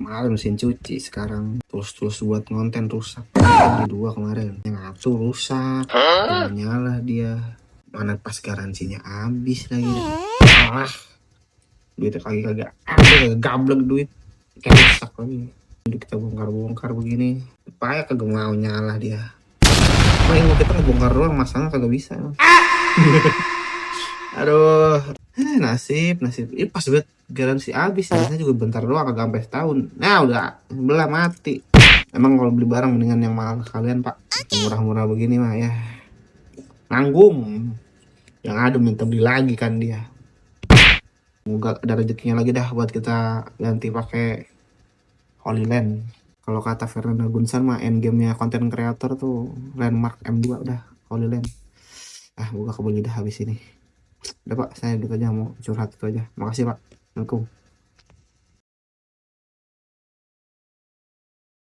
kemarin mesin cuci, sekarang terus buat konten rusak. Di dua kemarin yang satu rusak, nggak nyala dia, mana pas garansinya habis lagi. Duitnya kagak ada, gablek duit kayak rusak lagi. Udah kita bongkar begini, supaya kagak mau nyala dia. Paling kita bongkar doang, masalahnya kagak bisa. Aduh, nasib. Ini pas banget garansi habis, harusnya juga bentar doang, kagak sampai setahun. Nah udah belah mati. Emang kalau beli barang mendingan yang mahal kalian pak, murah-murah begini mah ya nanggung. Yang ada minta beli lagi kan dia. Semoga ada rezekinya lagi dah buat kita ganti pakai Holy Land. Kalau kata Fernanda Gunsan mah endgame-nya konten kreator tuh landmark M2 udah Holy Land. Moga kebeli dah habis ini. Udah pak, saya gitu aja mau curhat itu aja. Makasih pak. Assalamualaikum.